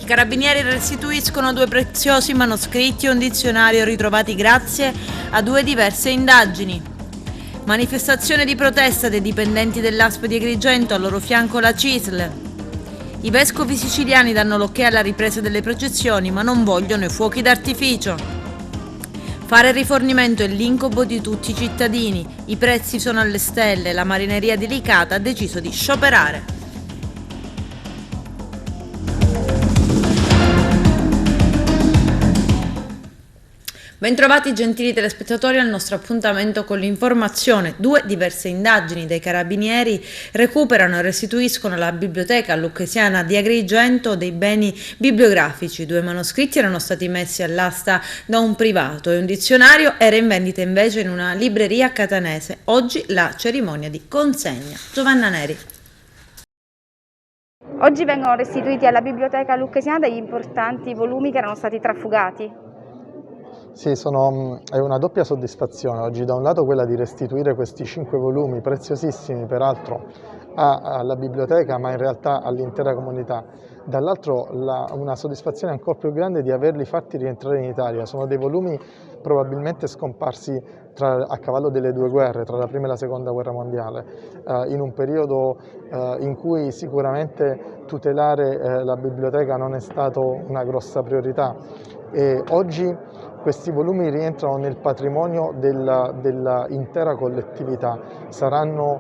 carabinieri restituiscono 2 preziosi manoscritti e un dizionario ritrovati grazie a 2 diverse indagini. Manifestazione di protesta dei dipendenti dell'ASP di Agrigento, al loro fianco la CISL. I vescovi siciliani danno l'ok alla ripresa delle processioni, ma non vogliono i fuochi d'artificio. Fare rifornimento è l'incubo di tutti i cittadini, i prezzi sono alle stelle, la marineria delicata ha deciso di scioperare. Bentrovati gentili telespettatori al nostro appuntamento con l'informazione. 2 diverse indagini dei carabinieri recuperano e restituiscono alla biblioteca lucchesiana di Agrigento dei beni bibliografici. 2 manoscritti erano stati messi all'asta da un privato e un dizionario era in vendita invece in una libreria catanese. Oggi la cerimonia di consegna. Giovanna Neri. Oggi vengono restituiti alla biblioteca lucchesiana degli importanti volumi che erano stati trafugati. Sì, è una doppia soddisfazione oggi, da un lato quella di restituire questi 5 volumi preziosissimi peraltro alla biblioteca, ma in realtà all'intera comunità, dall'altro una soddisfazione ancora più grande di averli fatti rientrare in Italia. Sono dei volumi probabilmente scomparsi a cavallo delle 2 guerre, tra la prima e la seconda guerra mondiale, in un periodo in cui sicuramente tutelare la biblioteca non è stato una grossa priorità. E oggi questi volumi rientrano nel patrimonio dell'intera collettività, saranno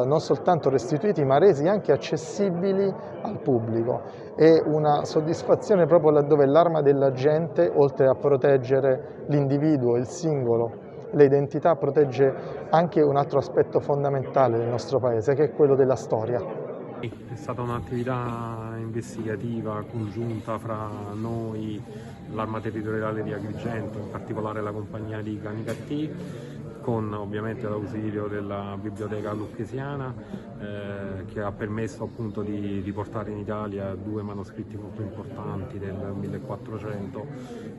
non soltanto restituiti ma resi anche accessibili al pubblico. È una soddisfazione proprio laddove l'arma della gente, oltre a proteggere l'individuo, il singolo, le identità, protegge anche un altro aspetto fondamentale del nostro paese, che è quello della storia. È stata un'attività investigativa congiunta fra noi, l'Arma Territoriale di Agrigento, in particolare la compagnia di Canicattì, con ovviamente l'ausilio della Biblioteca Lucchesiana, che ha permesso appunto di portare in Italia 2 manoscritti molto importanti del 1400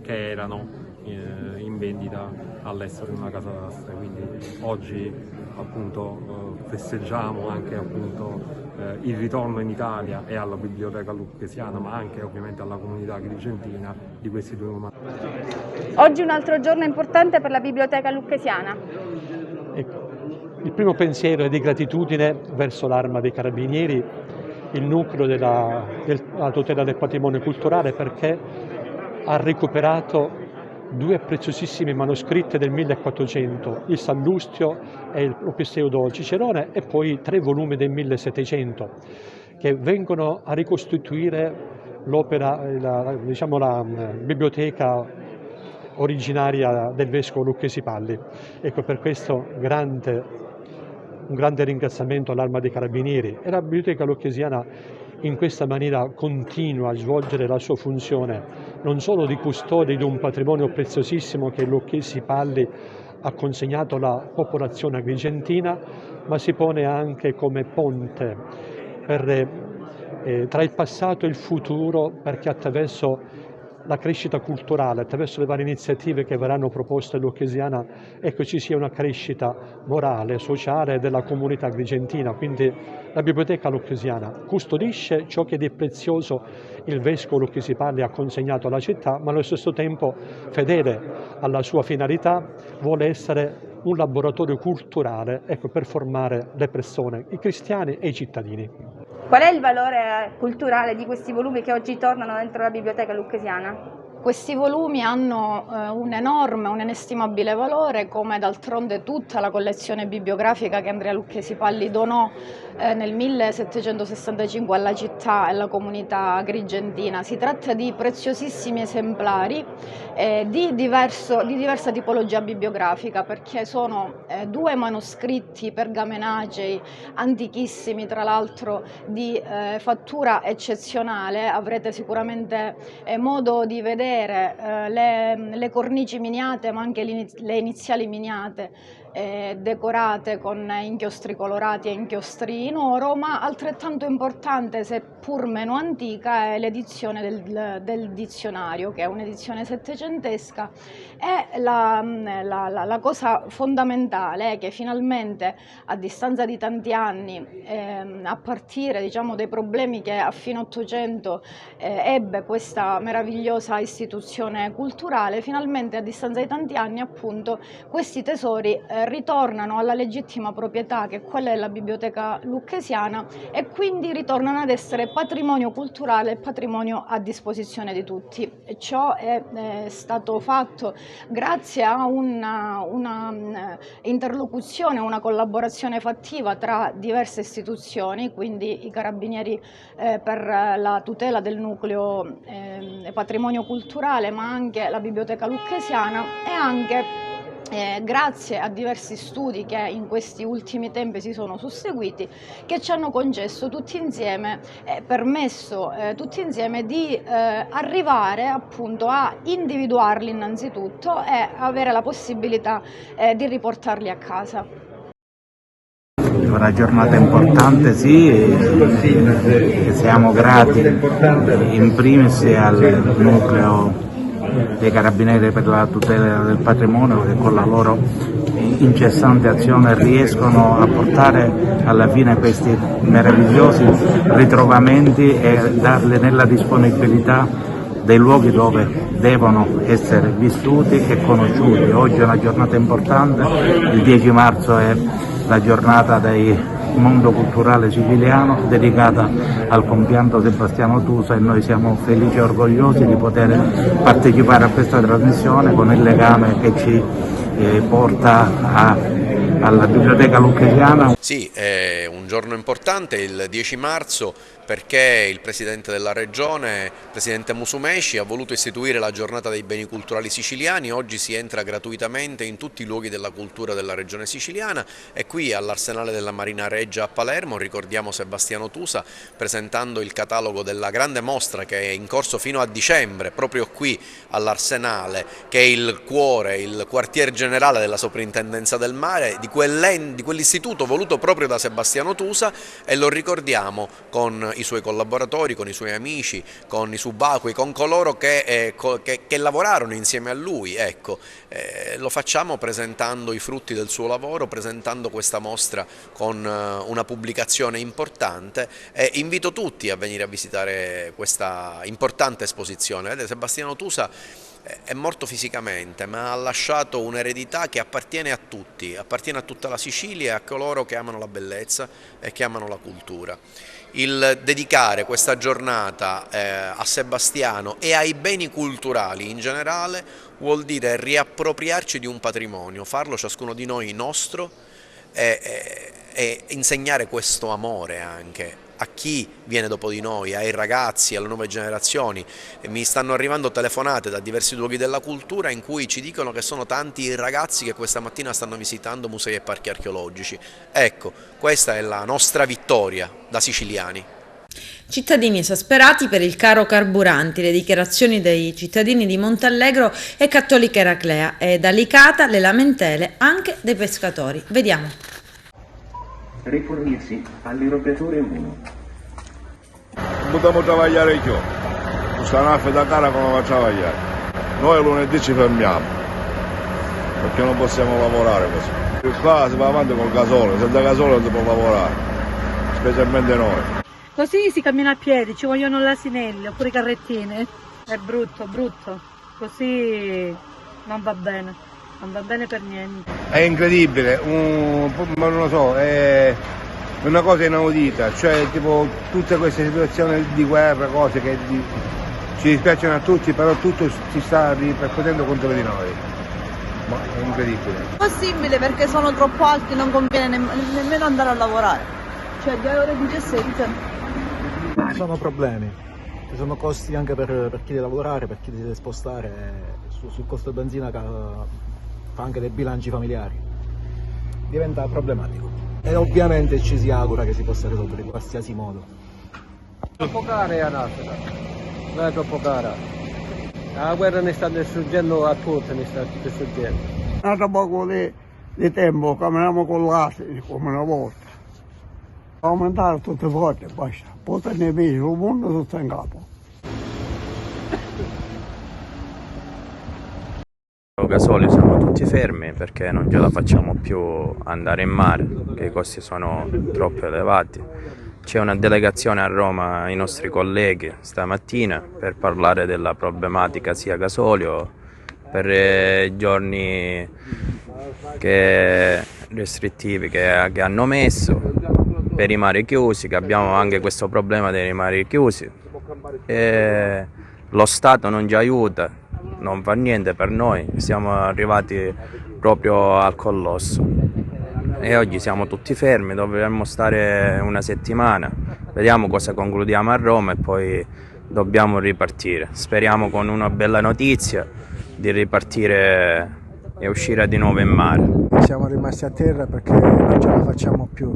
che erano in vendita all'estero in una casa d'asta. Quindi oggi appunto festeggiamo anche appunto il ritorno in Italia e alla Biblioteca Lucchesiana, ma anche ovviamente alla comunità agrigentina di questi 2 manoscritti. Oggi un altro giorno importante per la Biblioteca Lucchesiana. Ecco, il primo pensiero è di gratitudine verso l'Arma dei Carabinieri, il nucleo della tutela del patrimonio culturale, perché ha recuperato 2 preziosissimi manoscritti del 1400, il Sallustio e lo Pseudo Cicerone, e poi 3 volumi del 1700, che vengono a ricostituire l'opera, la biblioteca originaria del vescovo Lucchesi Palli. Ecco, per questo un grande ringraziamento all'Arma dei Carabinieri, e la Biblioteca Lucchesiana in questa maniera continua a svolgere la sua funzione non solo di custode di un patrimonio preziosissimo che Lucchesi Palli ha consegnato alla popolazione agrigentina, ma si pone anche come ponte tra il passato e il futuro, perché attraverso la crescita culturale, attraverso le varie iniziative che verranno proposte a Lucchesiana, ecco, ci sia una crescita morale, sociale della comunità agrigentina. Quindi la Biblioteca Lucchesiana custodisce ciò che di prezioso il vescovo Lucchesi Palli ha consegnato alla città, ma allo stesso tempo, fedele alla sua finalità, vuole essere un laboratorio culturale, ecco, per formare le persone, i cristiani e i cittadini. Qual è il valore culturale di questi volumi che oggi tornano dentro la Biblioteca Lucchesiana? Questi volumi hanno un enorme, un inestimabile valore, come d'altronde tutta la collezione bibliografica che Andrea Lucchesi Palli donò nel 1765 alla città e alla comunità agrigentina. Si tratta di preziosissimi esemplari di diversa tipologia bibliografica, perché sono 2 manoscritti pergamenacei antichissimi, tra l'altro di fattura eccezionale. Avrete sicuramente modo di vedere le cornici miniate, ma anche le iniziali miniate decorate con inchiostri colorati e inchiostri in oro, ma altrettanto importante, seppur meno antica, è l'edizione del dizionario, che è un'edizione settecentesca. E la cosa fondamentale è che finalmente, a distanza di tanti anni, a partire, diciamo, dei problemi che a fine Ottocento ebbe questa meravigliosa istituzione culturale, finalmente a distanza di tanti anni, appunto, questi tesori ritornano alla legittima proprietà, che è quella della Biblioteca Lucchesiana, e quindi ritornano ad essere patrimonio culturale e patrimonio a disposizione di tutti. E ciò è stato fatto grazie a una interlocuzione, una collaborazione fattiva tra diverse istituzioni, quindi i Carabinieri per la tutela del nucleo patrimonio culturale, ma anche la Biblioteca Lucchesiana, e anche grazie a diversi studi che in questi ultimi tempi si sono susseguiti, che ci hanno concesso tutti insieme, permesso tutti insieme di arrivare appunto a individuarli innanzitutto e avere la possibilità di riportarli a casa. Una giornata importante, sì, e siamo grati in primis al nucleo dei Carabinieri per la tutela del patrimonio, che con la loro incessante azione riescono a portare alla fine questi meravigliosi ritrovamenti e darli nella disponibilità dei luoghi dove devono essere vissuti e conosciuti. Oggi è una giornata importante, il 10 marzo è la giornata del mondo culturale siciliano dedicata al compianto Sebastiano Tusa, e noi siamo felici e orgogliosi di poter partecipare a questa trasmissione con il legame che ci porta alla Biblioteca Lucchesiana. Sì, è un giorno importante, il 10 marzo, perché il Presidente della Regione, Presidente Musumeci, ha voluto istituire la giornata dei beni culturali siciliani. Oggi si entra gratuitamente in tutti i luoghi della cultura della Regione siciliana, e qui all'Arsenale della Marina Reggia a Palermo ricordiamo Sebastiano Tusa presentando il catalogo della grande mostra che è in corso fino a dicembre, proprio qui all'Arsenale, che è il cuore, il quartier generale della Soprintendenza del Mare, di quell'istituto voluto proprio da Sebastiano Tusa, e lo ricordiamo con i suoi collaboratori, con i suoi amici, con i subacquei, con coloro che lavorarono insieme a lui. Ecco, lo facciamo presentando i frutti del suo lavoro, presentando questa mostra con una pubblicazione importante, e invito tutti a venire a visitare questa importante esposizione. Vedete, Sebastiano Tusa è morto fisicamente, ma ha lasciato un'eredità che appartiene a tutti, appartiene a tutta la Sicilia e a coloro che amano la bellezza e che amano la cultura. Il dedicare questa giornata a Sebastiano e ai beni culturali in generale vuol dire riappropriarci di un patrimonio, farlo ciascuno di noi nostro, e insegnare questo amore anche a chi viene dopo di noi, ai ragazzi, alle nuove generazioni. Mi stanno arrivando telefonate da diversi luoghi della cultura in cui ci dicono che sono tanti i ragazzi che questa mattina stanno visitando musei e parchi archeologici. Ecco, questa è la nostra vittoria da siciliani. Cittadini esasperati per il caro carburanti, le dichiarazioni dei cittadini di Montallegro e Cattolica Eraclea, e da Licata le lamentele anche dei pescatori. Vediamo. Rifornirsi all'erogatore 1. Dobbiamo lavorare io, questa naffa da cara come facciamo a lavorare. Noi lunedì ci fermiamo, perché non possiamo lavorare così. Qua si va avanti col gasolo, senza gasolo non si può lavorare, specialmente noi. Così si cammina a piedi, ci vogliono gli asinelli oppure i carrettini. È brutto, brutto, così non va bene. Non va bene per niente. È incredibile, ma non lo so, è una cosa inaudita, cioè tipo tutte queste situazioni di guerra, cose che ci dispiacciono a tutti, però tutto si sta ripercuotendo contro di noi. Ma è incredibile. È possibile, perché sono troppo alti, non conviene nemmeno andare a lavorare. Cioè 2,17 €. Sono problemi, ci sono costi anche per chi deve lavorare, per chi deve spostare, sul costo benzina fa anche dei bilanci familiari, diventa problematico, e ovviamente ci si augura che si possa risolvere in qualsiasi modo. Troppo cara è la nafta, non è troppo cara, la guerra ne sta distruggendo a tutti, ne sta distruggendo. Tra poco di tempo camminiamo con l'asino come una volta. Aumentare tutte le volte, basta. Poi ne vedi il mondo tutto in capo. Gasolio siamo tutti fermi perché non ce la facciamo più andare in mare, che i costi sono troppo elevati. C'è una delegazione a Roma ai nostri colleghi stamattina per parlare della problematica sia gasolio per i giorni restrittivi che hanno messo, per i mari chiusi, che abbiamo anche questo problema dei mari chiusi. E lo Stato non ci aiuta, non fa niente per noi, siamo arrivati proprio al collosso e oggi siamo tutti fermi, dovremmo stare una settimana, vediamo cosa concludiamo a Roma e poi dobbiamo ripartire. Speriamo con una bella notizia di ripartire e uscire di nuovo in mare. Siamo rimasti a terra perché non ce la facciamo più.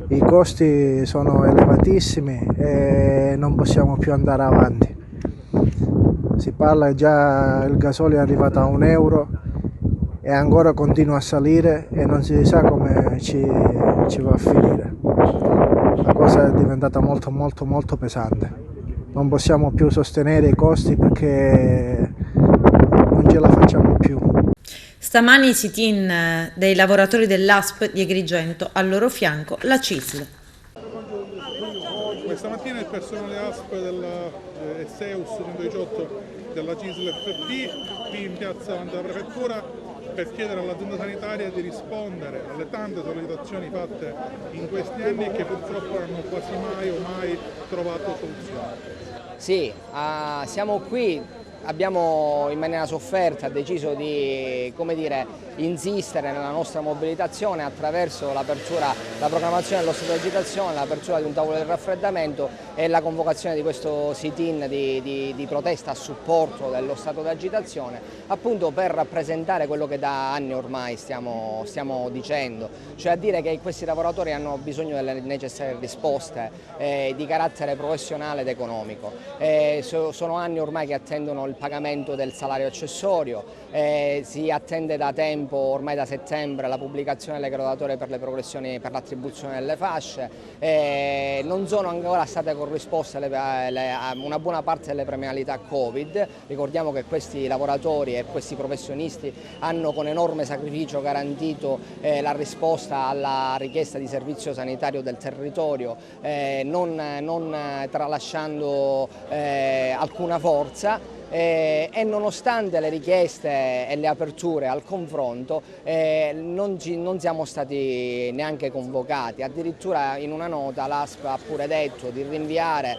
I costi sono elevatissimi e non possiamo più andare avanti. Si parla già, il gasolio è arrivato a €1 e ancora continua a salire e non si sa come ci va a finire. La cosa è diventata molto pesante. Non possiamo più sostenere i costi perché non ce la facciamo più. Stamani sit-in dei lavoratori dell'ASP di Agrigento, al loro fianco la CISL. Questa mattina il personale ASP della SEUS 118 della CISL FP qui in piazza davanti alla prefettura per chiedere all'azienda sanitaria di rispondere alle tante sollecitazioni fatte in questi anni e che purtroppo non hanno quasi mai trovato soluzione. Sì, siamo qui. Abbiamo in maniera sofferta deciso di, insistere nella nostra mobilitazione attraverso la proclamazione dello stato di agitazione, l'apertura di un tavolo di raffreddamento e la convocazione di questo sit-in di protesta a supporto dello stato di agitazione, appunto per rappresentare quello che da anni ormai stiamo dicendo, cioè a dire che questi lavoratori hanno bisogno delle necessarie risposte di carattere professionale ed economico. Sono anni ormai che attendono il pagamento del salario accessorio, si attende da tempo, ormai da settembre, la pubblicazione delle graduatorie per le progressioni per l'attribuzione delle fasce, non sono ancora state corrisposte una buona parte delle premialità Covid. Ricordiamo che questi lavoratori e questi professionisti hanno con enorme sacrificio garantito la risposta alla richiesta di servizio sanitario del territorio, non tralasciando alcuna forza. E nonostante le richieste e le aperture al confronto non siamo stati neanche convocati, addirittura in una nota l'ASP ha pure detto di rinviare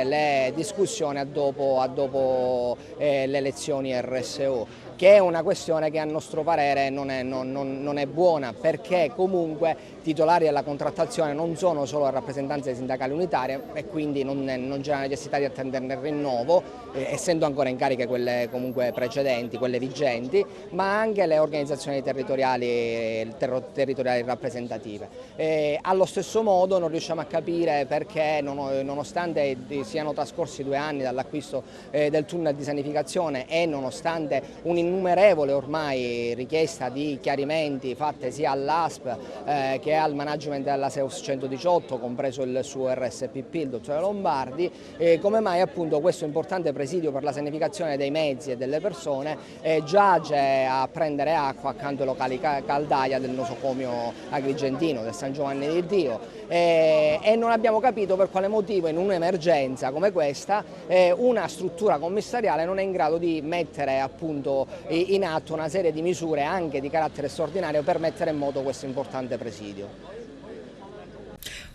le discussioni a dopo le elezioni RSU, che è una questione che a nostro parere non è buona, perché comunque titolari della contrattazione non sono solo le rappresentanze sindacali unitarie e quindi non c'è la necessità di attenderne il rinnovo, essendo ancora in carica quelle comunque precedenti, quelle vigenti, ma anche le organizzazioni territoriali rappresentative. Allo stesso modo non riusciamo a capire perché nonostante siano trascorsi 2 anni dall'acquisto del tunnel di sanificazione e nonostante un'innumerevole ormai richiesta di chiarimenti fatte sia all'ASP che al management della SEUS 118, compreso il suo RSPP, il dottore Lombardi, come mai appunto questo importante presidio per la sanificazione dei mezzi e delle persone giace a prendere acqua accanto ai locali caldaia del nosocomio agrigentino, del San Giovanni di Dio, e non abbiamo capito per quale motivo in un'emergenza come questa una struttura commissariale non è in grado di mettere appunto in atto una serie di misure anche di carattere straordinario per mettere in moto questo importante presidio.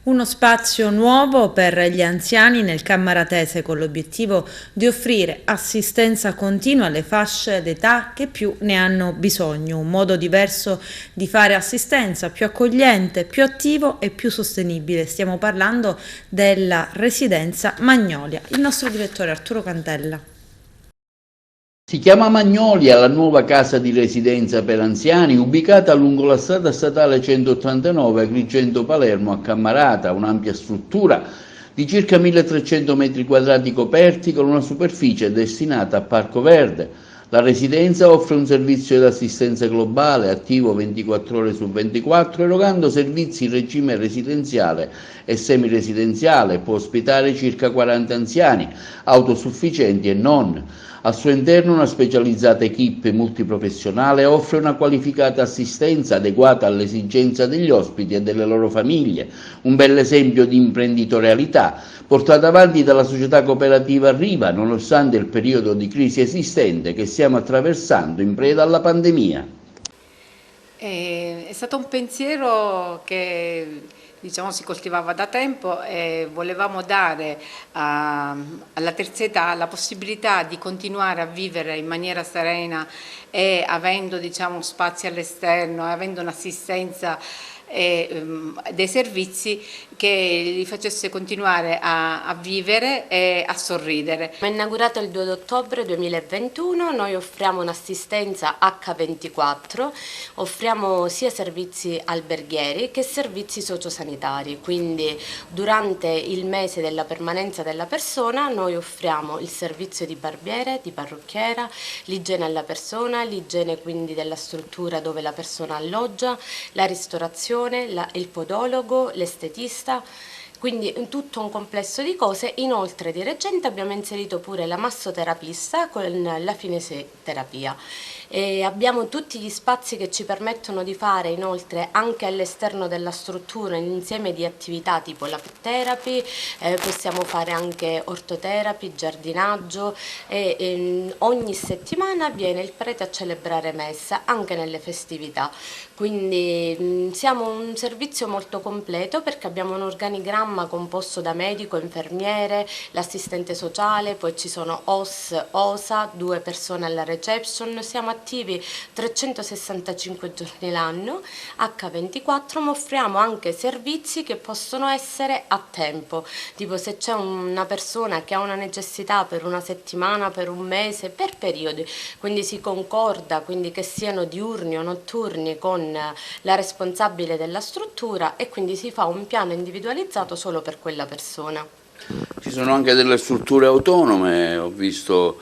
Uno spazio nuovo per gli anziani nel Cammaratese con l'obiettivo di offrire assistenza continua alle fasce d'età che più ne hanno bisogno, un modo diverso di fare assistenza, più accogliente, più attivo e più sostenibile. Stiamo parlando della residenza Magnolia. Il nostro direttore Arturo Cantella. Si chiama Magnolia la nuova casa di residenza per anziani ubicata lungo la strada statale 189 Agrigento-Palermo a Cammarata, un'ampia struttura di circa 1300 metri quadrati coperti con una superficie destinata a parco verde. La residenza offre un servizio di assistenza globale attivo 24 ore su 24, erogando servizi in regime residenziale e semiresidenziale. Può ospitare circa 40 anziani, autosufficienti e non. Al suo interno una specializzata equipe multiprofessionale offre una qualificata assistenza adeguata alle esigenze degli ospiti e delle loro famiglie, un bel esempio di imprenditorialità portata avanti dalla società cooperativa Riva, nonostante il periodo di crisi esistente che stiamo attraversando in preda alla pandemia. È stato un pensiero che si coltivava da tempo e volevamo dare alla terza età la possibilità di continuare a vivere in maniera serena e avendo spazi all'esterno e avendo un'assistenza e dei servizi che li facesse continuare a vivere e a sorridere. È inaugurato il 2 ottobre 2021, noi offriamo un'assistenza H24, offriamo sia servizi alberghieri che servizi sociosanitari, quindi durante il mese della permanenza della persona noi offriamo il servizio di barbiere, di parrucchiera, l'igiene alla persona, l'igiene quindi della struttura dove la persona alloggia, la ristorazione, il podologo, l'estetista, quindi tutto un complesso di cose. Inoltre di recente abbiamo inserito pure la massoterapista con la finesioterapia. E abbiamo tutti gli spazi che ci permettono di fare inoltre anche all'esterno della struttura un insieme di attività tipo la pet therapy, possiamo fare anche ortoterapy, giardinaggio e ogni settimana viene il prete a celebrare messa anche nelle festività. Quindi siamo un servizio molto completo perché abbiamo un organigramma composto da medico, infermiere, l'assistente sociale, poi ci sono OS, OSA, 2 persone alla reception, siamo attivi 365 giorni l'anno, H24, ma offriamo anche servizi che possono essere a tempo, tipo se c'è una persona che ha una necessità per una settimana, per un mese, per periodi, quindi si concorda, quindi che siano diurni o notturni con la responsabile della struttura e quindi si fa un piano individualizzato solo per quella persona. Ci sono anche delle strutture autonome, ho visto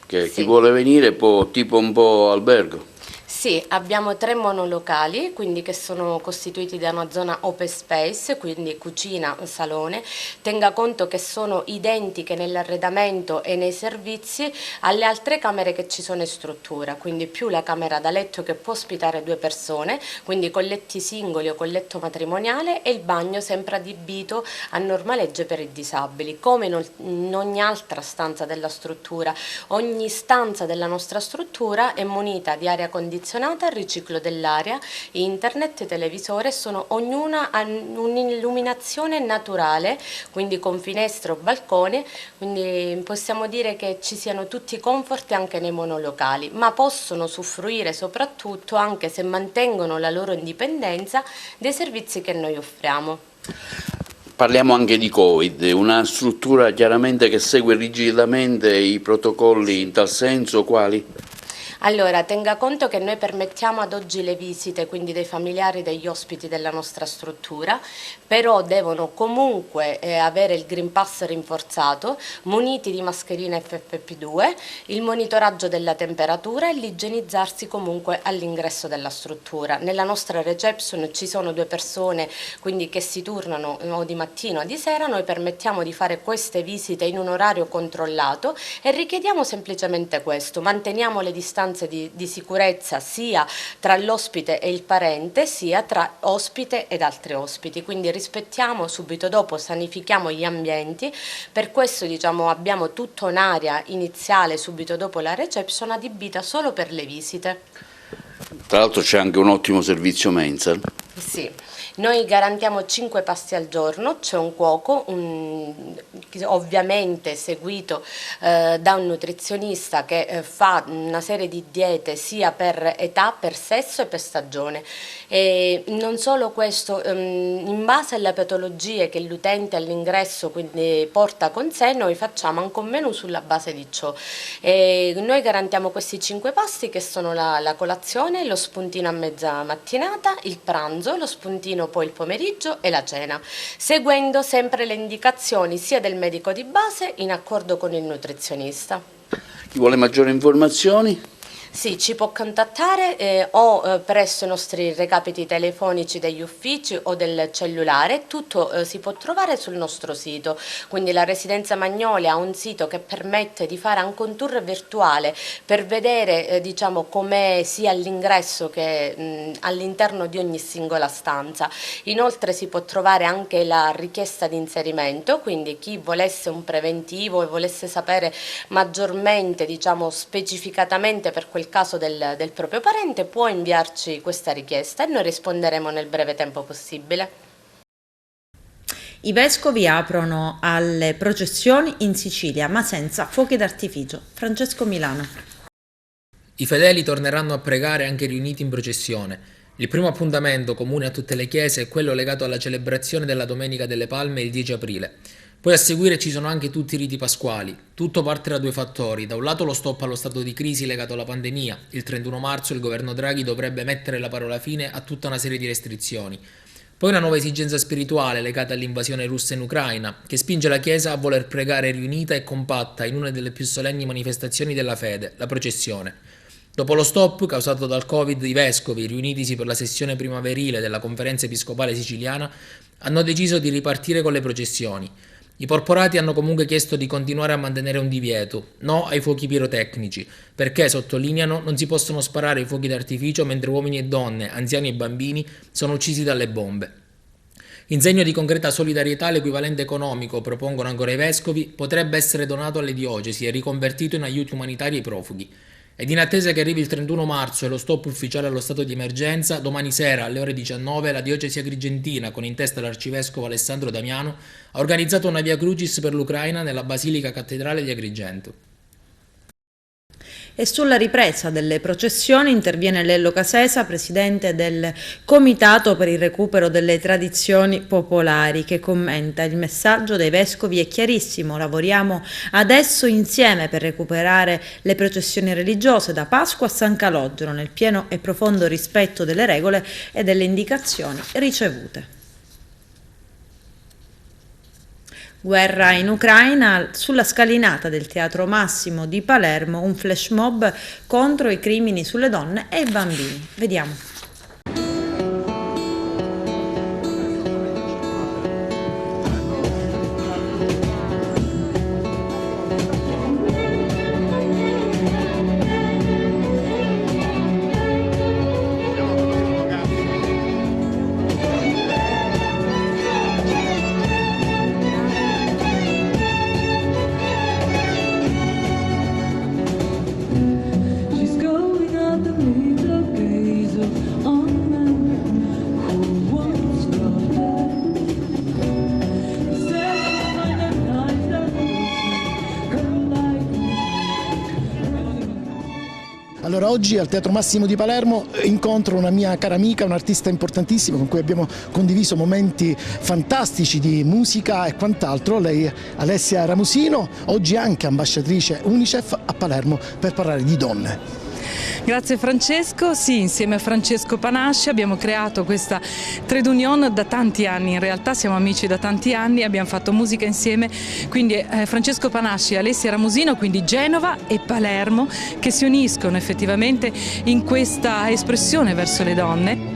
che chi vuole venire può, tipo un po' albergo. Sì, abbiamo 3 monolocali, quindi che sono costituiti da una zona open space, quindi cucina, salone. Tenga conto che sono identiche nell'arredamento e nei servizi alle altre camere che ci sono in struttura, quindi più la camera da letto che può ospitare 2 persone, quindi con letti singoli o con letto matrimoniale, e il bagno sempre adibito a normalegge per i disabili, come in ogni altra stanza della struttura. Ogni stanza della nostra struttura è munita di aria condizionata, riciclo dell'aria, internet, televisore, sono ognuna ha un'illuminazione naturale, quindi con finestre o balcone, quindi possiamo dire che ci siano tutti i comfort anche nei monolocali, ma possono usufruire soprattutto, anche se mantengono la loro indipendenza, dei servizi che noi offriamo. Parliamo anche di Covid, una struttura chiaramente che segue rigidamente i protocolli in tal senso, quali? Allora, tenga conto che noi permettiamo ad oggi le visite, quindi dei familiari degli ospiti della nostra struttura, però devono comunque avere il Green Pass rinforzato, muniti di mascherine FFP2, il monitoraggio della temperatura e l'igienizzarsi comunque all'ingresso della struttura. Nella nostra reception ci sono 2 persone quindi che si turnano o di mattino o di sera, noi permettiamo di fare queste visite in un orario controllato e richiediamo semplicemente questo: manteniamo le distanze di sicurezza sia tra l'ospite e il parente sia tra ospite ed altri ospiti, quindi rispettiamo, subito dopo sanifichiamo gli ambienti. Per questo abbiamo tutta un'area iniziale subito dopo la reception adibita solo per le visite. Tra l'altro c'è anche un ottimo servizio mensa. Sì. Noi garantiamo 5 pasti al giorno, c'è un cuoco, ovviamente seguito da un nutrizionista che fa una serie di diete sia per età, per sesso e per stagione. E non solo questo, in base alle patologie che l'utente all'ingresso quindi porta con sé, noi facciamo anche un menù sulla base di ciò. E noi garantiamo questi 5 pasti che sono la colazione, lo spuntino a mezza mattinata, il pranzo, lo spuntino poi il pomeriggio e la cena, seguendo sempre le indicazioni sia del medico di base in accordo con il nutrizionista. Chi vuole maggiori informazioni? Sì, ci può contattare o presso i nostri recapiti telefonici degli uffici o del cellulare, tutto si può trovare sul nostro sito, quindi la Residenza Magnoli ha un sito che permette di fare anche un tour virtuale per vedere diciamo com'è sia all'ingresso che all'interno di ogni singola stanza. Inoltre si può trovare anche la richiesta di inserimento, quindi chi volesse un preventivo e volesse sapere maggiormente diciamo specificatamente per quel caso del proprio parente può inviarci questa richiesta e noi risponderemo nel breve tempo possibile. I vescovi aprono alle processioni in Sicilia, ma senza fuochi d'artificio. Francesco Milano. I fedeli torneranno a pregare anche riuniti in processione. Il primo appuntamento comune a tutte le chiese è quello legato alla celebrazione della Domenica delle Palme il 10 aprile. Poi a seguire ci sono anche tutti i riti pasquali. Tutto parte da due fattori. Da un lato lo stop allo stato di crisi legato alla pandemia. Il 31 marzo il governo Draghi dovrebbe mettere la parola fine a tutta una serie di restrizioni. Poi una nuova esigenza spirituale legata all'invasione russa in Ucraina, che spinge la Chiesa a voler pregare riunita e compatta in una delle più solenni manifestazioni della fede, la processione. Dopo lo stop causato dal Covid, i vescovi, riunitisi per la sessione primaverile della Conferenza Episcopale Siciliana, hanno deciso di ripartire con le processioni. I porporati hanno comunque chiesto di continuare a mantenere un divieto, no ai fuochi pirotecnici, perché, sottolineano, non si possono sparare i fuochi d'artificio mentre uomini e donne, anziani e bambini sono uccisi dalle bombe. In segno di concreta solidarietà, l'equivalente economico, propongono ancora i vescovi, potrebbe essere donato alle diocesi e riconvertito in aiuti umanitari ai profughi. Ed in attesa che arrivi il 31 marzo e lo stop ufficiale allo stato di emergenza, domani sera alle ore 19 la diocesi agrigentina, con in testa l'arcivescovo Alessandro Damiano, ha organizzato una Via Crucis per l'Ucraina nella Basilica Cattedrale di Agrigento. E sulla ripresa delle processioni interviene Lello Casesa, presidente del Comitato per il recupero delle tradizioni popolari, che commenta: il messaggio dei vescovi è chiarissimo, lavoriamo adesso insieme per recuperare le processioni religiose da Pasqua a San Calogero, nel pieno e profondo rispetto delle regole e delle indicazioni ricevute. Guerra in Ucraina, sulla scalinata del Teatro Massimo di Palermo, un flash mob contro i crimini sulle donne e i bambini. Vediamo. Allora, oggi al Teatro Massimo di Palermo incontro una mia cara amica, un'artista importantissima con cui abbiamo condiviso momenti fantastici di musica e quant'altro. Lei è Alessia Ramusino, oggi anche ambasciatrice UNICEF a Palermo per parlare di donne. Grazie Francesco, sì, insieme a Francesco Panasci abbiamo creato questa trade union da tanti anni, in realtà siamo amici da tanti anni, abbiamo fatto musica insieme, quindi Francesco Panasci e Alessia Ramusino, quindi Genova e Palermo, che si uniscono effettivamente in questa espressione verso le donne.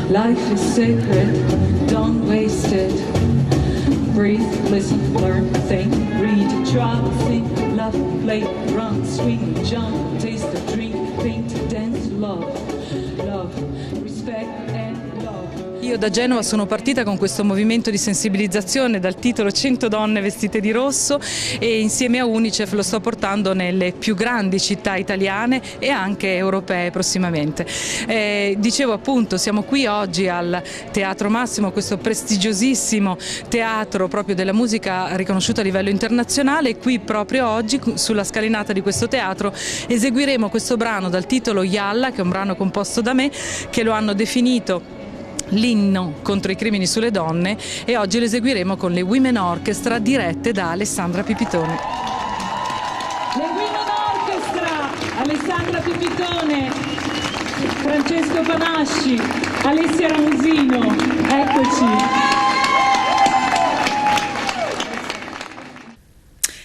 Life is sacred, don't waste it. breathe, listen, learn, think, read, try, sing, laugh, play, run, swing, jump, taste, drink, paint, dance, love, respect and love. Io da Genova sono partita con questo movimento di sensibilizzazione dal titolo 100 donne vestite di rosso e insieme a Unicef lo sto portando nelle più grandi città italiane e anche europee prossimamente. Dicevo appunto, siamo qui oggi al Teatro Massimo, questo prestigiosissimo teatro proprio della musica riconosciuto a livello internazionale, e qui proprio oggi sulla scalinata di questo teatro eseguiremo questo brano dal titolo Yalla, che è un brano composto da me, che lo hanno definito l'inno contro i crimini sulle donne, e oggi lo eseguiremo con le Women Orchestra dirette da Alessandra Pipitone. Le Women Orchestra, Alessandra Pipitone, Francesco Panasci, Alessia Ramusino, eccoci.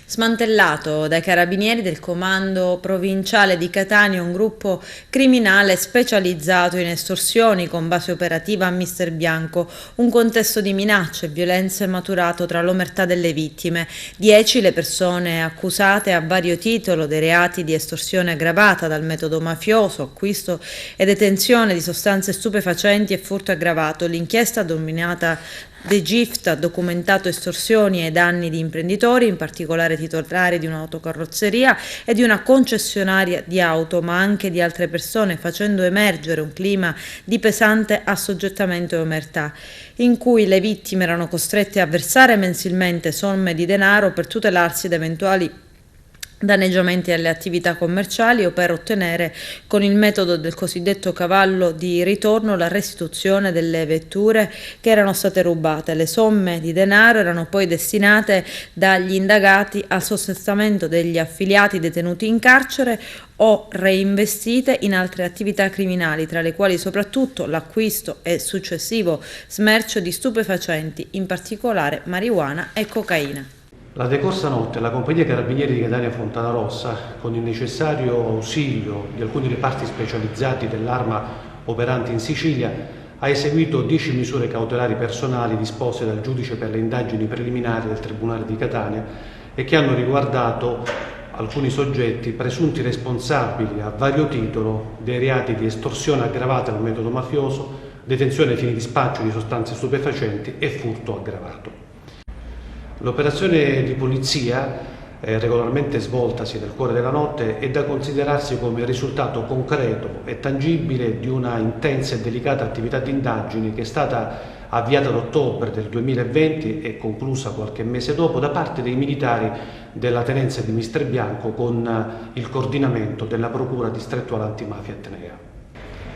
Smantellato dai carabinieri del comando provinciale di Catania un gruppo criminale specializzato in estorsioni con base operativa a Mister Bianco, un contesto di minacce e violenze maturato tra l'omertà delle vittime. 10 le persone accusate a vario titolo dei reati di estorsione aggravata dal metodo mafioso, acquisto e detenzione di sostanze stupefacenti e furto aggravato. L'inchiesta dominata The Gift ha documentato estorsioni ai danni di imprenditori, in particolare titolari di un'autocarrozzeria e di una concessionaria di auto, ma anche di altre persone, facendo emergere un clima di pesante assoggettamento e omertà, in cui le vittime erano costrette a versare mensilmente somme di denaro per tutelarsi da eventuali danneggiamenti alle attività commerciali o per ottenere con il metodo del cosiddetto cavallo di ritorno la restituzione delle vetture che erano state rubate. Le somme di denaro erano poi destinate dagli indagati al sostentamento degli affiliati detenuti in carcere o reinvestite in altre attività criminali, tra le quali soprattutto l'acquisto e successivo smercio di stupefacenti, in particolare marijuana e cocaina. La decorsa notte la compagnia carabinieri di Catania Fontana Rossa, con il necessario ausilio di alcuni reparti specializzati dell'Arma operanti in Sicilia, ha eseguito 10 misure cautelari personali disposte dal giudice per le indagini preliminari del Tribunale di Catania e che hanno riguardato alcuni soggetti presunti responsabili a vario titolo dei reati di estorsione aggravata al metodo mafioso, detenzione ai fini di spaccio di sostanze stupefacenti e furto aggravato. L'operazione di polizia, regolarmente svoltasi nel cuore della notte, è da considerarsi come il risultato concreto e tangibile di una intensa e delicata attività di indagini che è stata avviata ad ottobre del 2020 e conclusa qualche mese dopo da parte dei militari della tenenza di Mister Bianco con il coordinamento della Procura distrettuale antimafia Etnea.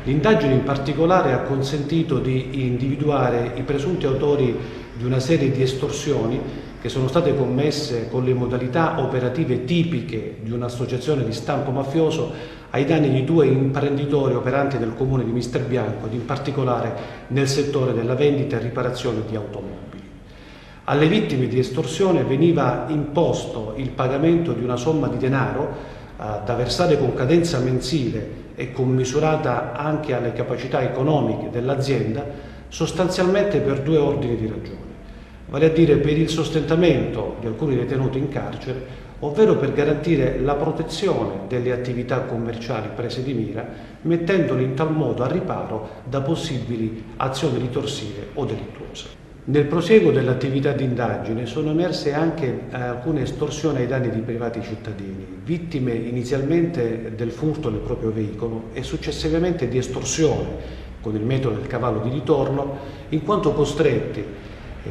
L'indagine in particolare ha consentito di individuare i presunti autori di una serie di estorsioni che sono state commesse con le modalità operative tipiche di un'associazione di stampo mafioso ai danni di 2 imprenditori operanti del comune di Mister Bianco ed in particolare nel settore della vendita e riparazione di automobili. Alle vittime di estorsione veniva imposto il pagamento di una somma di denaro da versare con cadenza mensile e commisurata anche alle capacità economiche dell'azienda, sostanzialmente per 2 ordini di ragioni. Vale a dire per il sostentamento di alcuni detenuti in carcere, ovvero per garantire la protezione delle attività commerciali prese di mira, mettendoli in tal modo a riparo da possibili azioni ritorsive o delittuose. Nel prosieguo dell'attività di indagine sono emerse anche alcune estorsioni ai danni di privati cittadini, vittime inizialmente del furto del proprio veicolo e successivamente di estorsione con il metodo del cavallo di ritorno, in quanto costretti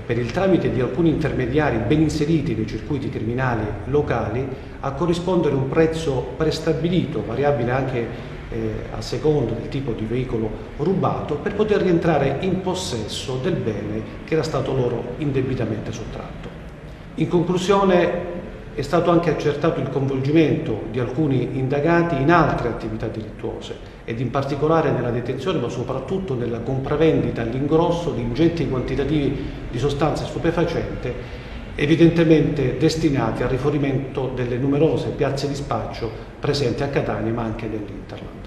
per il tramite di alcuni intermediari ben inseriti nei circuiti criminali locali a corrispondere un prezzo prestabilito, variabile anche a seconda del tipo di veicolo rubato, per poter rientrare in possesso del bene che era stato loro indebitamente sottratto. In conclusione, è stato anche accertato il coinvolgimento di alcuni indagati in altre attività delittuose ed in particolare nella detenzione ma soprattutto nella compravendita all'ingrosso di ingenti quantitativi di sostanze stupefacenti evidentemente destinati al rifornimento delle numerose piazze di spaccio presenti a Catania ma anche nell'Interland.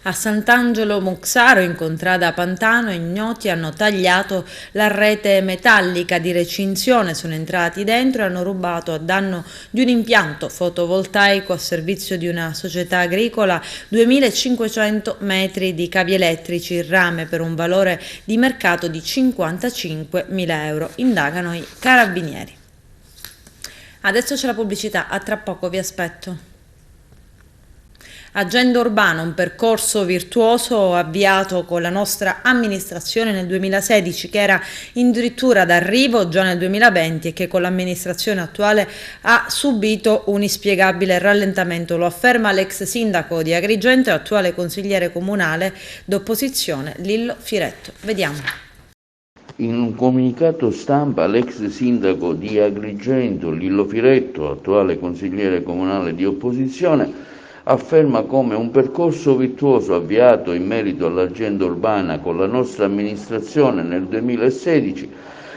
A Sant'Angelo Muxaro, in contrada Pantano, ignoti hanno tagliato la rete metallica di recinzione, sono entrati dentro e hanno rubato a danno di un impianto fotovoltaico a servizio di una società agricola 2500 metri di cavi elettrici in rame per un valore di mercato di 55.000 euro. Indagano i carabinieri. Adesso c'è la pubblicità, a tra poco vi aspetto. Agenda Urbana, un percorso virtuoso avviato con la nostra amministrazione nel 2016, che era addirittura d'arrivo già nel 2020 e che con l'amministrazione attuale ha subito un inspiegabile rallentamento, lo afferma l'ex sindaco di Agrigento e attuale consigliere comunale d'opposizione Lillo Firetto. Vediamo. In un comunicato stampa l'ex sindaco di Agrigento Lillo Firetto, attuale consigliere comunale di opposizione, afferma come un percorso virtuoso avviato in merito all'agenda urbana con la nostra amministrazione nel 2016,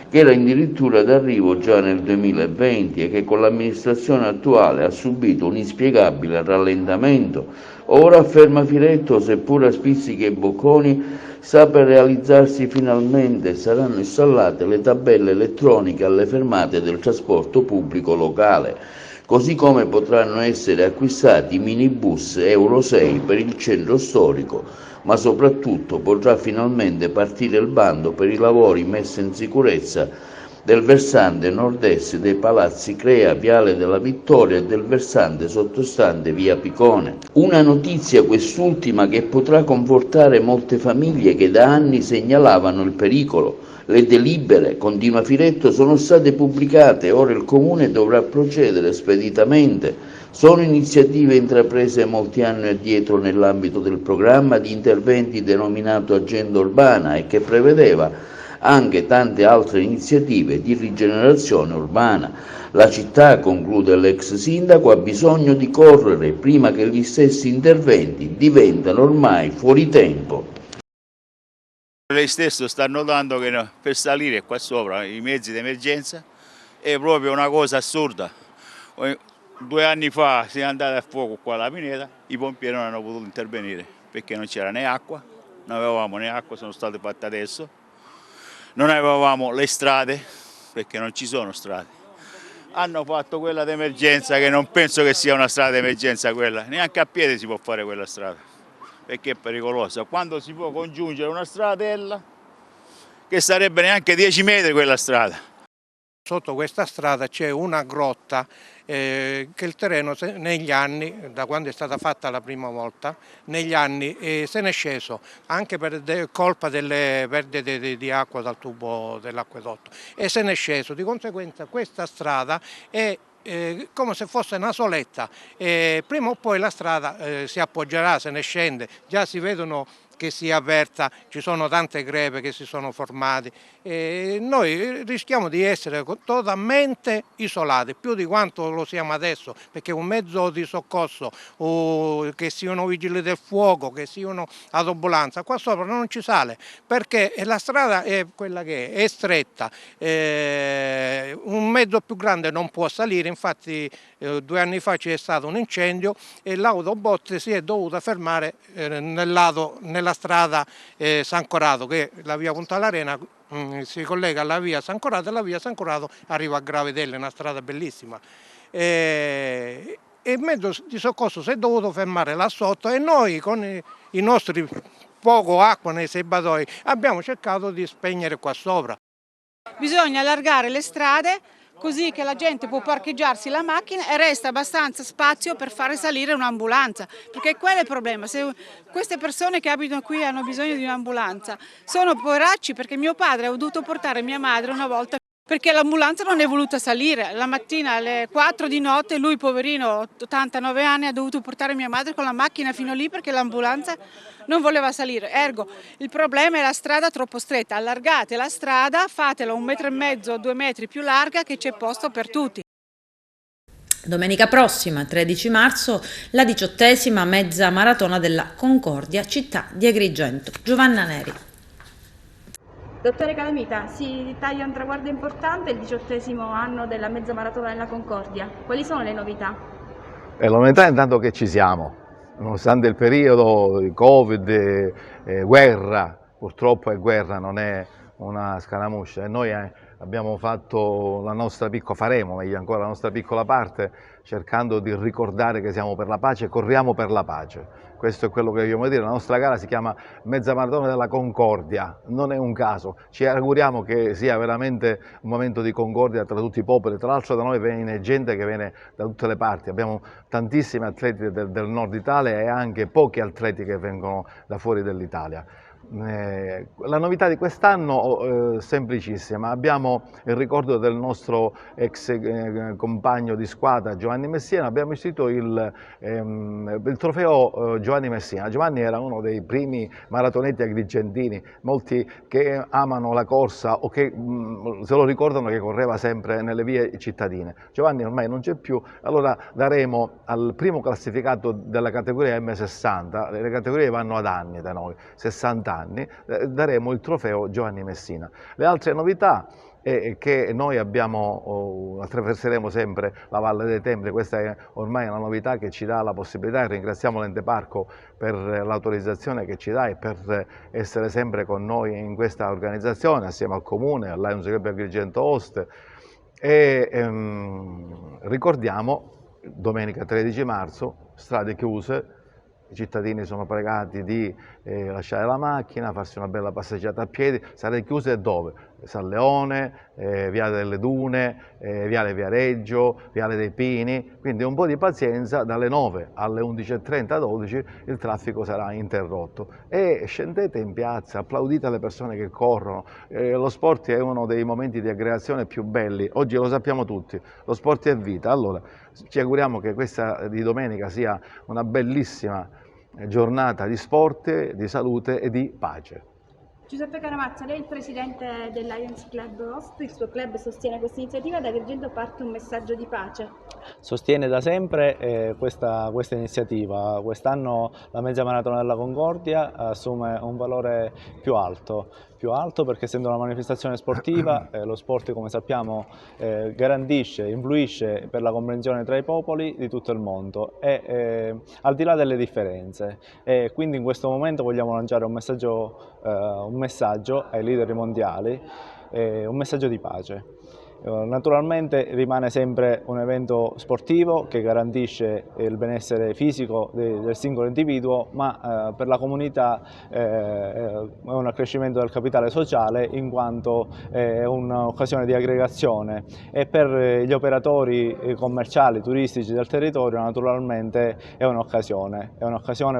che era addirittura d'arrivo già nel 2020 e che con l'amministrazione attuale ha subito un inspiegabile rallentamento. Ora, afferma Firetto, seppur a spizzichi e bocconi, sta per realizzarsi finalmente e saranno installate le tabelle elettroniche alle fermate del trasporto pubblico locale, così come potranno essere acquistati minibus Euro 6 per il centro storico, ma soprattutto potrà finalmente partire il bando per i lavori messi in sicurezza del versante nord-est dei Palazzi Crea, Viale della Vittoria e del versante sottostante via Picone. Una notizia quest'ultima che potrà confortare molte famiglie che da anni segnalavano il pericolo. Le delibere, continua Firetto, sono state pubblicate e ora il Comune dovrà procedere speditamente. Sono iniziative intraprese molti anni addietro nell'ambito del programma di interventi denominato Agenda Urbana e che prevedeva anche tante altre iniziative di rigenerazione urbana. La città, conclude l'ex sindaco, ha bisogno di correre prima che gli stessi interventi diventano ormai fuori tempo. Lei stesso sta notando che per salire qua sopra i mezzi di emergenza è proprio una cosa assurda. 2 anni fa si è andata a fuoco qua alla Pineta, i pompieri non hanno potuto intervenire perché non c'era né acqua, non avevamo né acqua, sono state fatte adesso, non avevamo le strade perché non ci sono strade. Hanno fatto quella d'emergenza che non penso che sia una strada d'emergenza quella, neanche a piedi si può fare quella strada, perché è pericolosa. Quando si può congiungere una stradella che sarebbe neanche 10 metri quella strada. Sotto questa strada c'è una grotta che il terreno negli anni, da quando è stata fatta la prima volta, negli anni se n'è sceso, anche per colpa delle perdite di acqua dal tubo dell'acquedotto, e se n'è sceso. Di conseguenza questa strada è come se fosse una soletta, prima o poi la strada si appoggerà, se ne scende, già si vedono che si è aperta, ci sono tante crepe che si sono formate e noi rischiamo di essere totalmente isolati, più di quanto lo siamo adesso, perché un mezzo di soccorso, che siano vigili del fuoco, che siano ad ambulanza, qua sopra non ci sale, perché la strada è quella che è stretta, un mezzo più grande non può salire, infatti 2 anni fa c'è stato un incendio e l'autobot si è dovuta fermare nella strada San Corrado, che la via Punta all'Arena si collega alla via San Corrado e la via San Corrado arriva a Gravedelle, una strada bellissima. E il mezzo di soccorso si è dovuto fermare là sotto e noi con i nostri poco acqua nei serbatoi abbiamo cercato di spegnere qua sopra. Bisogna allargare le strade così che la gente può parcheggiarsi la macchina e resta abbastanza spazio per fare salire un'ambulanza, perché quello è il problema. Se queste persone che abitano qui hanno bisogno di un'ambulanza sono poveracci, perché mio padre ha dovuto portare mia madre una volta perché l'ambulanza non è voluta salire. La mattina alle 4 di notte lui, poverino, 89 anni, ha dovuto portare mia madre con la macchina fino lì perché l'ambulanza non voleva salire. Ergo, il problema è la strada troppo stretta. Allargate la strada, fatela 1,5 metri, 2 metri più larga, che c'è posto per tutti. Domenica prossima, 13 marzo, la 18ª mezza maratona della Concordia, città di Agrigento. Giovanna Neri. Dottore Calamita, si taglia un traguardo importante, il 18° anno della mezza maratona della Concordia. Quali sono le novità? La novità è intanto che ci siamo. nonostante il periodo di Covid, guerra, purtroppo è guerra, non è una scaramuscia, e noi abbiamo fatto la nostra faremo meglio ancora la nostra piccola parte, cercando di ricordare che siamo per la pace e corriamo per la pace. Questo è quello che vogliamo dire. La nostra gara si chiama Mezza Maratona della Concordia, non è un caso. Ci auguriamo che sia veramente un momento di concordia tra tutti i popoli. Tra l'altro da noi viene gente che viene da tutte le parti. Abbiamo tantissimi atleti del nord Italia e anche pochi atleti che vengono da fuori dell'Italia. La novità di quest'anno semplicissima, abbiamo il ricordo del nostro ex compagno di squadra Giovanni Messina, abbiamo istituito il trofeo Giovanni Messina. Giovanni era uno dei primi maratoneti agrigentini, molti che amano la corsa o che se lo ricordano che correva sempre nelle vie cittadine. Giovanni ormai non c'è più, allora daremo al primo classificato della categoria M60, le categorie vanno ad anni da noi, 60 anni, daremo il trofeo Giovanni Messina. Le altre novità è che noi attraverseremo sempre la Valle dei Templi, questa è ormai una novità che ci dà la possibilità, e ringraziamo l'Ente Parco per l'autorizzazione che ci dà e per essere sempre con noi in questa organizzazione, assieme al Comune, al Lions Club Agrigento Oste, e ricordiamo domenica 13 marzo, strade chiuse, i cittadini sono pregati di lasciare la macchina, farsi una bella passeggiata a piedi. Strade chiuse dove? San Leone, Viale delle Dune, Viale Viareggio, Viale dei Pini, quindi un po' di pazienza, dalle 9 alle 11:30, 12 il traffico sarà interrotto e scendete in piazza, applaudite le persone che corrono. Lo sport è uno dei momenti di aggregazione più belli, oggi lo sappiamo tutti, lo sport è vita, allora ci auguriamo che questa di domenica sia una bellissima giornata di sport, di salute e di pace. Giuseppe Caramazza, lei è il presidente del Lions Club Ost, il suo club sostiene questa iniziativa, da Agrigento parte un messaggio di pace. Sostiene da sempre questa iniziativa. Quest'anno la Mezza Maratona della Concordia assume un valore più alto perché essendo una manifestazione sportiva, lo sport come sappiamo garantisce, influisce per la comprensione tra i popoli di tutto il mondo e al di là delle differenze, e quindi in questo momento vogliamo lanciare un messaggio ai leader mondiali, un messaggio di pace. Naturalmente rimane sempre un evento sportivo che garantisce il benessere fisico del singolo individuo, ma per la comunità è un accrescimento del capitale sociale, in quanto è un'occasione di aggregazione, e per gli operatori commerciali, turistici del territorio naturalmente è un'occasione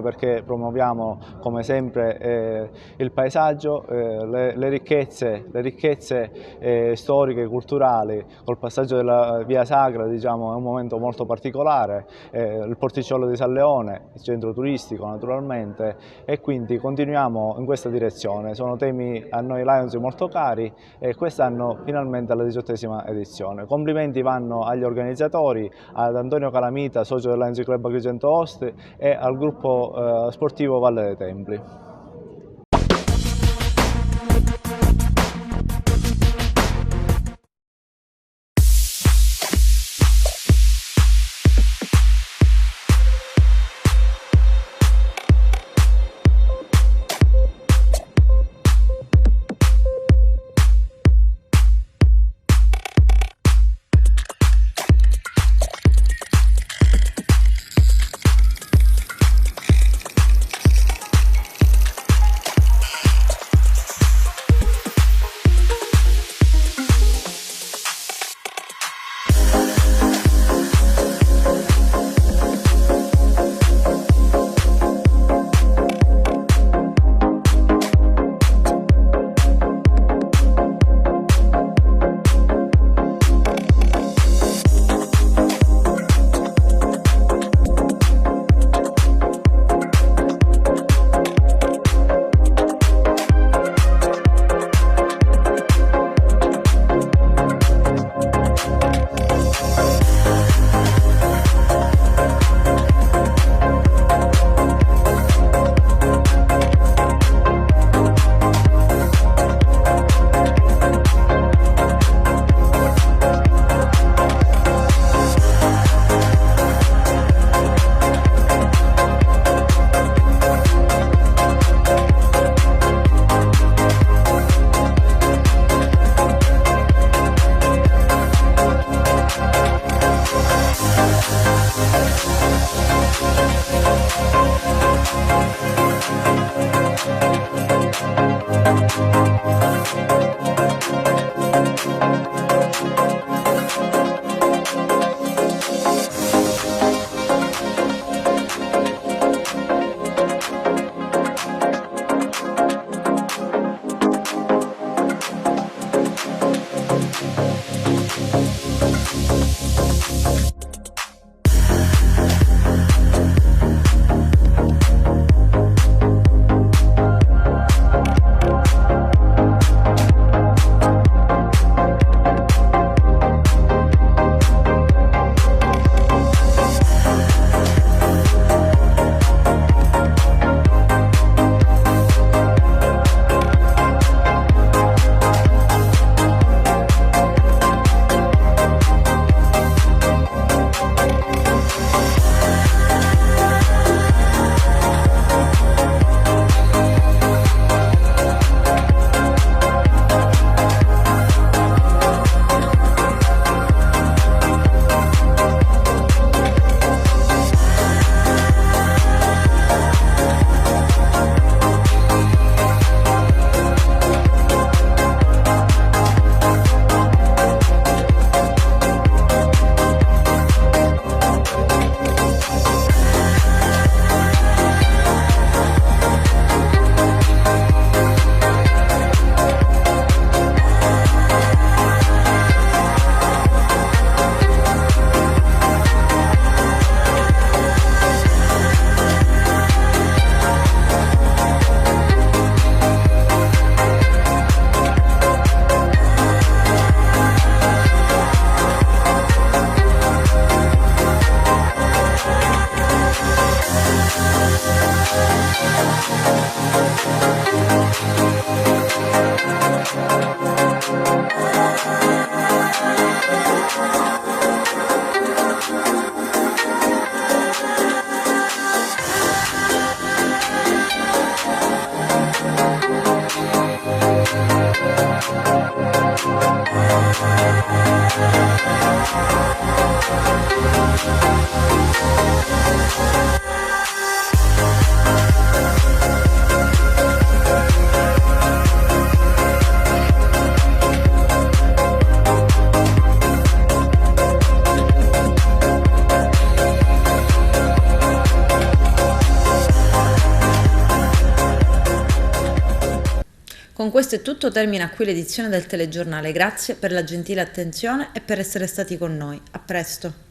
perché promuoviamo come sempre il paesaggio, le ricchezze storiche, culturali. Col passaggio della Via Sacra, diciamo, è un momento molto particolare, il porticciolo di San Leone, il centro turistico naturalmente, e quindi continuiamo in questa direzione. Sono temi a noi Lions molto cari e quest'anno finalmente alla 18ª edizione. Complimenti vanno agli organizzatori, ad Antonio Calamita, socio del Lions Club Agrigento Oste, e al gruppo sportivo Valle dei Templi. Con questo è tutto, termina qui l'edizione del telegiornale. Grazie per la gentile attenzione e per essere stati con noi. A presto.